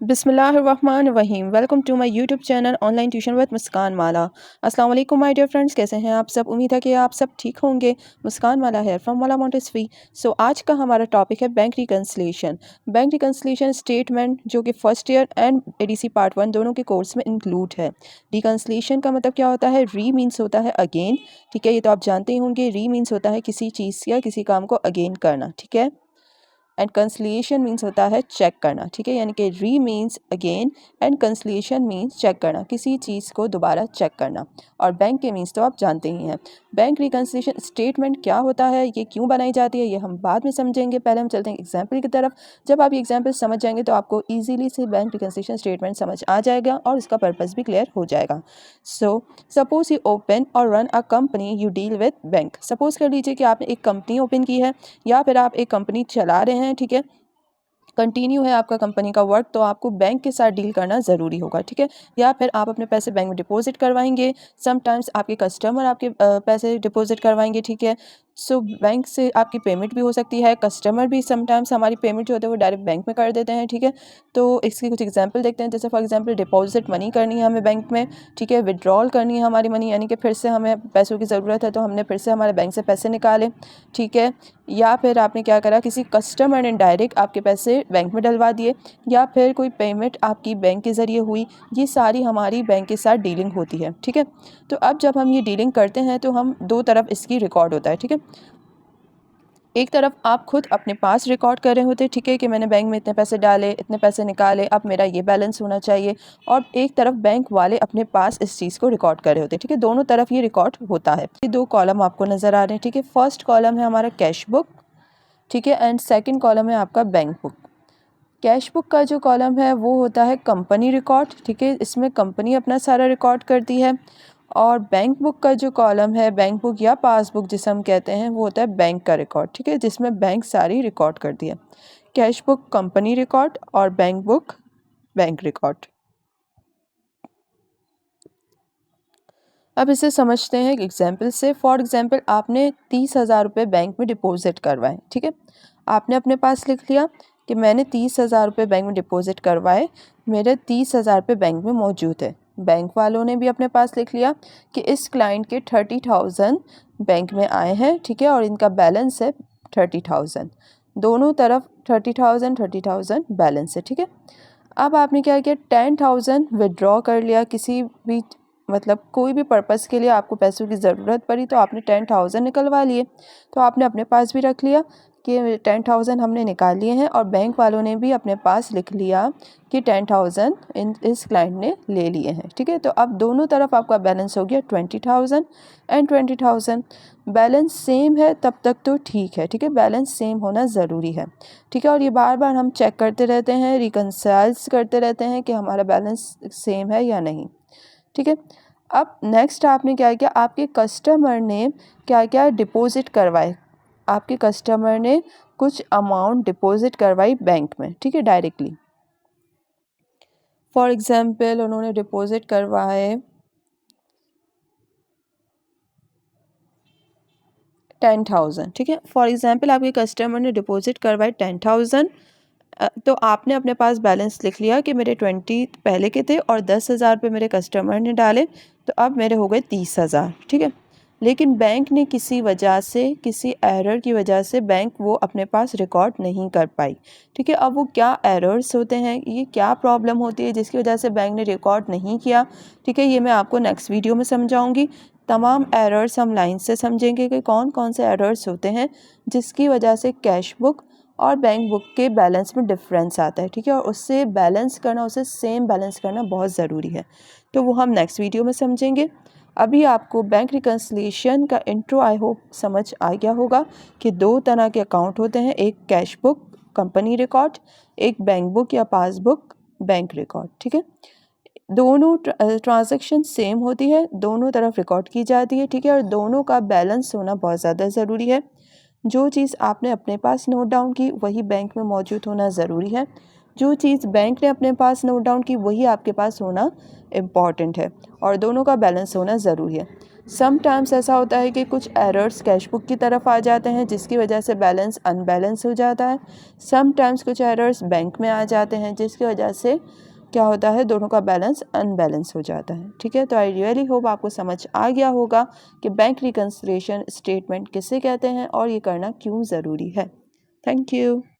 बिस्मिल्लाहिर्रहमानिर्रहीम। Welcome to my YouTube channel online tuition with Muskan Mala. अस्सलाम वालेकुम माय डियर फ्रेंड्स, कैसे हैं आप सब? उम्मीद है कि आप सब ठीक होंगे। मुस्कान माला है फ्रॉम माला मोंटेसरी। सो आज का हमारा टॉपिक है bank reconciliation. Bank reconciliation statement जो कि first year and ADC part 1 दोनों के कोर्स में इंक्लूड है। रिकन्सिलिएशन का मतलब क्या होता है? री मीन्स होता है अगेन, ठीक है, ये तो आप जानते ही होंगे। री मीन्स होता है किसी चीज़ या किसी काम को अगेन करना, ठीक है। एंड कंसलिएशन मीन्स होता है चेक करना, ठीक है, यानी कि re means again and conciliation means check करना, किसी चीज़ को दोबारा चेक करना। और बैंक के मीन्स तो आप जानते ही हैं। बैंक रिकन्सिलिएशन स्टेटमेंट क्या होता है, ये क्यों बनाई जाती है, ये हम बाद में समझेंगे। पहले हम चलते हैं एग्जाम्पल की तरफ। जब आप ये एग्जाम्पल समझ जाएंगे तो आपको ईजिली से बैंक रिकन्सिलिएशन स्टेटमेंट समझ आ जाएगा और इसका पर्पज़ भी क्लियर हो जाएगा। सो सपोज यू ओपन और run a company, you deal with bank. Suppose कर लीजिए कि आपने एक कंपनी ओपन की है या फिर आप एक कंपनी चला रहे हैं, ठीक है, कंटिन्यू है आपका कंपनी का वर्क, तो आपको बैंक के साथ डील करना ज़रूरी होगा, ठीक है। या फिर आप अपने पैसे बैंक में डिपॉजिट करवाएंगे, समटाइम्स आपके कस्टमर आपके पैसे डिपॉजिट करवाएंगे, ठीक है। सो बैंक से आपकी पेमेंट भी हो सकती है, कस्टमर भी समटाइम्स हमारी पेमेंट जो होती है वो डायरेक्ट बैंक में कर देते हैं, ठीक है। तो इसकी कुछ एग्जांपल देखते हैं। जैसे फॉर एग्जांपल डिपॉजिट मनी करनी है हमें बैंक में, ठीक है, विड्रॉल करनी है हमारी मनी, यानी कि फिर से हमें पैसों की ज़रूरत है तो हमने फिर से हमारे बैंक से पैसे निकाले, ठीक है। या फिर आपने क्या करा, किसी कस्टमर ने डायरेक्ट आपके पैसे बैंक में डलवा दिए, या फिर कोई पेमेंट आपकी बैंक के ज़रिए हुई, ये सारी हमारी बैंक के साथ डीलिंग होती है, ठीक है। तो अब जब हम ये डीलिंग करते हैं तो हम दो तरफ इसकी रिकॉर्ड होता है, ठीक है। एक तरफ आप खुद अपने पास रिकॉर्ड कर रहे होते हैं, ठीक है, कि मैंने बैंक में इतने पैसे डाले, इतने पैसे निकाले, अब मेरा ये बैलेंस होना चाहिए। और एक तरफ बैंक वाले अपने पास इस चीज़ को रिकॉर्ड कर रहे होते हैं, ठीक है। दोनों तरफ ये रिकॉर्ड होता है। ये दो कॉलम आपको नज़र आ रहे हैं, ठीक है। फर्स्ट कॉलम है हमारा कैश बुक, ठीक है, एंड सेकंड कॉलम है आपका बैंक बुक। कैश बुक का जो कॉलम है वो होता है कंपनी रिकॉर्ड, ठीक है, इसमें कंपनी अपना सारा रिकॉर्ड करती है। और बैंक बुक का जो कॉलम है, बैंक बुक या पासबुक जिसे हम कहते हैं, वो होता है बैंक का रिकॉर्ड, ठीक है, जिसमें बैंक सारी रिकॉर्ड करती है। कैश बुक कंपनी रिकॉर्ड और बैंक बुक बैंक रिकॉर्ड। अब इसे समझते हैं एक एग्जाम्पल से। फॉर एग्जाम्पल आपने 30,000 रुपये बैंक में डिपॉजिट करवाए, ठीक है। आपने अपने पास लिख लिया कि मैंने 30,000 रुपये बैंक में डिपॉजिट करवाए, मेरे 30,000 रुपये बैंक में मौजूद है। बैंक वालों ने भी अपने पास लिख लिया कि इस क्लाइंट के 30,000 बैंक में आए हैं, ठीक है, और इनका बैलेंस है 30,000। दोनों तरफ 30,000 बैलेंस है, ठीक है। अब आपने क्या किया, 10,000 विड्रॉ कर लिया, किसी भी मतलब कोई भी पर्पज़ के लिए आपको पैसों की ज़रूरत पड़ी तो आपने 10,000 निकलवा लिए। तो आपने अपने पास भी रख लिया कि 10,000 हमने निकाल लिए हैं, और बैंक वालों ने भी अपने पास लिख लिया कि 10,000 इस क्लाइंट ने ले लिए हैं, ठीक है। तो अब दोनों तरफ आपका बैलेंस हो गया 20,000 एंड 20,000। बैलेंस सेम है तब तक तो ठीक है, ठीक है, बैलेंस सेम होना ज़रूरी है, ठीक है। और ये बार बार हम चेक करते रहते हैं, रिकन्साइल्स करते रहते हैं कि हमारा बैलेंस सेम है या नहीं, ठीक है। अब नेक्स्ट आपने क्या किया, आपके कस्टमर ने क्या क्या डिपॉजिट करवाए। आपके कस्टमर ने कुछ अमाउंट डिपॉजिट करवाई बैंक में, ठीक है, डायरेक्टली। फॉर एग्जांपल उन्होंने डिपॉजिट करवाए 10,000, ठीक है। फॉर एग्जांपल आपके कस्टमर ने डिपॉजिट करवाए 10,000। तो आपने अपने पास बैलेंस लिख लिया कि मेरे 20 पहले के थे और 10,000 रुपये मेरे कस्टमर ने डाले, तो अब मेरे हो गए 30,000, ठीक है। लेकिन बैंक ने किसी वजह से, किसी एरर की वजह से बैंक वो अपने पास रिकॉर्ड नहीं कर पाई, ठीक है। अब वो क्या एरर्स होते हैं, ये क्या प्रॉब्लम होती है जिसकी वजह से बैंक ने रिकॉर्ड नहीं किया, ठीक है, ये मैं आपको नेक्स्ट वीडियो में समझाऊंगी। तमाम एरर्स हम लाइन से समझेंगे कि कौन कौन से एरर्स होते हैं जिसकी वजह से कैश बुक और बैंक बुक के बैलेंस में डिफरेंस आता है, ठीक है। और उससे बैलेंस करना, उसे सेम बैलेंस करना बहुत ज़रूरी है, तो वो हम नेक्स्ट वीडियो में समझेंगे। अभी आपको बैंक रिकन्सिलिएशन का इंट्रो आई होप समझ आ गया होगा कि दो तरह के अकाउंट होते हैं, एक कैश बुक कंपनी रिकॉर्ड, एक बैंक बुक या पासबुक बैंक रिकॉर्ड, ठीक है। दोनों ट्रांजैक्शन सेम होती है, दोनों तरफ रिकॉर्ड की जाती है, ठीक है, और दोनों का बैलेंस होना बहुत ज़्यादा ज़रूरी है। जो चीज़ आपने अपने पास नोट डाउन की वही बैंक में मौजूद होना ज़रूरी है, जो चीज़ बैंक ने अपने पास नोट डाउन की वही आपके पास होना इम्पॉर्टेंट है, और दोनों का बैलेंस होना ज़रूरी है। सम टाइम्स ऐसा होता है कि कुछ एरर्स कैश बुक की तरफ आ जाते हैं जिसकी वजह से बैलेंस अनबैलेंस हो जाता है। सम टाइम्स कुछ एरर्स बैंक में आ जाते हैं जिसकी वजह से क्या होता है, दोनों का बैलेंस अनबैलेंस हो जाता है। ठीक है, तो आई रियली होप आपको समझ आ गया होगा कि बैंक रिकन्सिलिएशन स्टेटमेंट किसे कहते हैं और ये करना क्यों ज़रूरी है। Thank you.